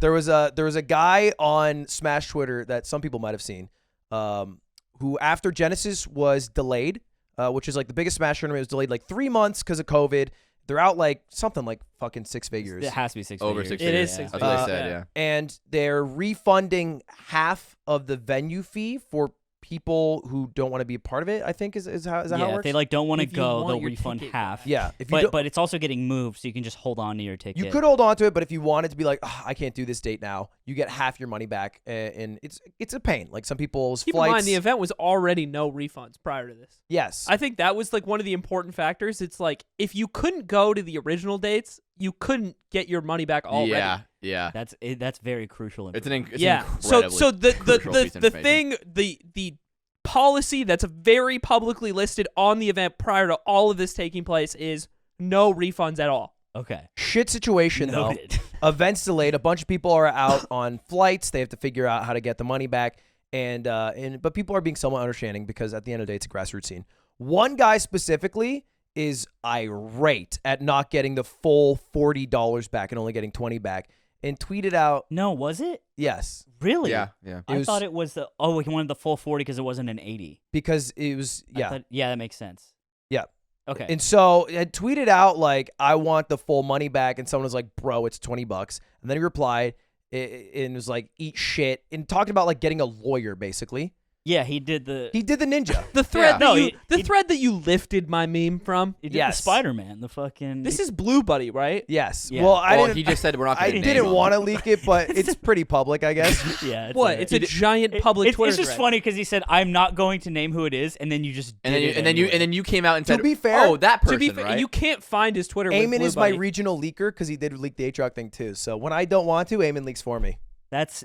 There was a guy on Smash Twitter that some people might have seen, who after Genesis was delayed, which is like the biggest Smash tournament, was delayed like 3 months because of COVID. They're out like something like fucking 6 figures. It has to be 6 Over figures. 6 It figures. is 6 That's what figures. they said, yeah. And they're refunding half of the venue fee for people who don't want to be a part of it. I think is that how it works? If they like don't want to If you go, want they'll your refund ticket half. back. Yeah, if you But it's also getting moved, so you can just hold on to your ticket. you could hold on to it, but if you wanted to be like, I can't do this date now, you get half your money back, and it's a pain. Like some people's Keep flights. in mind, the event was already no refunds prior to this. Yes, I think that was like one of the important factors. It's like if you couldn't go to the original dates, you couldn't get your money back already. Yeah. That's very crucial. It's an Yeah. incredibly So the crucial piece of the information. thing the policy that's very publicly listed on the event prior to all of this taking place is no refunds at all. Okay. shit situation though. Noted. Events delayed. A bunch of people are out on flights. They have to figure out how to get the money back, but people are being somewhat understanding because at the end of the day, it's a grassroots scene. One guy specifically is irate at not getting the full $40 back and only getting 20 back, and tweeted out, No, was it? yes, Really? Yeah. I thought it was the. Oh, he wanted the full 40 because it wasn't an 80. because it was Yeah, that makes sense. Yeah. Okay. And so it tweeted out like, I want the full money back, and someone was like, bro, it's $20. And then he replied and was like, eat shit, and talking about like getting a lawyer basically. yeah, he did the. He did the ninja. The thread No, thread that you lifted my meme from. He did Yes. the Spider-Man. The fucking. This is Blue Buddy, right? Yes. Yeah. Well, I Well, didn't. he just said we're not I going to didn't want to leak it, but it's pretty public, I guess. Yeah. It's What? alright. It's a giant public Twitter It's just thread. funny because he said, "I'm not going to name who it is," and then you just. And did then it and then you anyway. and then you came out and To said, be fair- "Oh, that person, To be fair, right?" you can't find his Twitter. with Eamon Blue is my Buddy. regional leaker because he did leak the H-Rock thing too. So when I don't want to, Eamon leaks for me.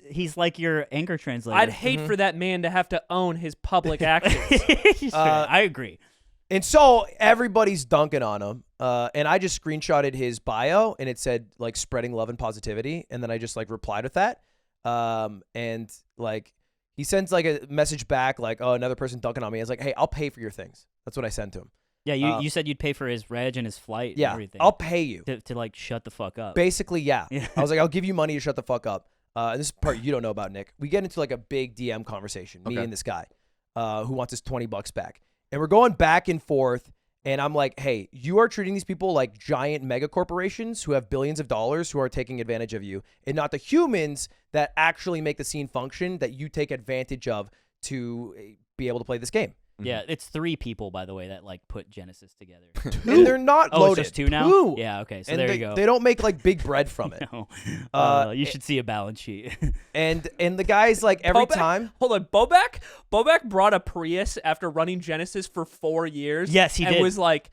He's like your anchor translator. I'd hate for that man to have to own his public actions. I agree. And so everybody's dunking on him. And I just screenshotted his bio, and it said like spreading love and positivity. And then I just like replied with that. And like he sends like a message back like, oh, another person dunking on me. I was like, hey, I'll pay for your things. That's what I sent to him. Yeah, you said you'd pay for his reg and his flight. Yeah, and everything. I'll pay you. to like shut the fuck up. Basically, yeah. Yeah. I was like, I'll give you money to shut the fuck up. And this is part you don't know about, Nick. We get into like a big DM conversation, me Okay. and this guy, who wants his $20 back. And we're going back and forth. And I'm like, hey, you are treating these people like giant mega corporations who have billions of dollars who are taking advantage of you, and not the humans that actually make the scene function that you take advantage of to be able to play this game. Yeah, it's 3 people, by the way, that like put Genesis together. And they're not Oh, loaded. it's just 2 now? Two. Yeah, okay, so And there they, you go. they don't make like big bread from it. No. You should see a balance sheet. And the guy's like every time. Hold on, Bobak brought a Prius after running Genesis for 4 years. Yes, he and did. was like,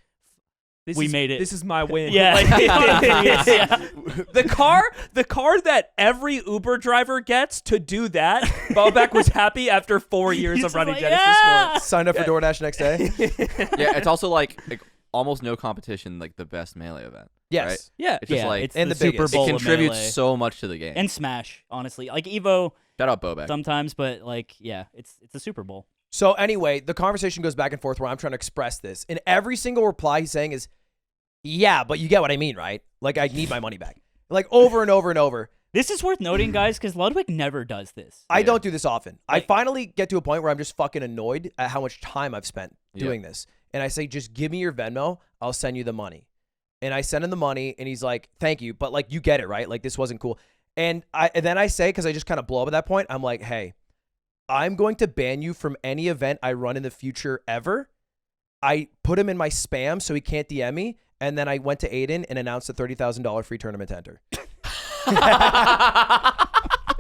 We made it. This is my win. Yeah. Like, Yeah. the car that every Uber driver gets to do that. Bobak was happy after 4 years He's of just running like, Genesis yeah! for it. Signed up for DoorDash next day. Yeah, it's also like almost no competition, like the best Melee event. Yes. Right? Yeah. It's just like it's and the the Super biggest. Bowl it of contributes Melee. so much to the game. And Smash, honestly. Like Evo Shout out Bobek. sometimes, but like, yeah, it's a Super Bowl. So anyway, the conversation goes back and forth where I'm trying to express this. And every single reply he's saying is, yeah, but you get what I mean, right? Like, I need my money back. Like, over and over and over. This is worth noting, guys, because Ludwig never does this. I Yeah. don't do this often. I Like- finally get to a point where I'm just fucking annoyed at how much time I've spent doing this. And I say, just give me your Venmo. I'll send you the money. And I send him the money, and he's like, thank you. But, like, you get it, right? Like, this wasn't cool. And then I say, because I just kind of blow up at that point, I'm like, hey, I'm going to ban you from any event I run in the future ever. I put him in my spam so he can't DM me. And then I went to Aiden and announced a $30,000 free tournament to enter.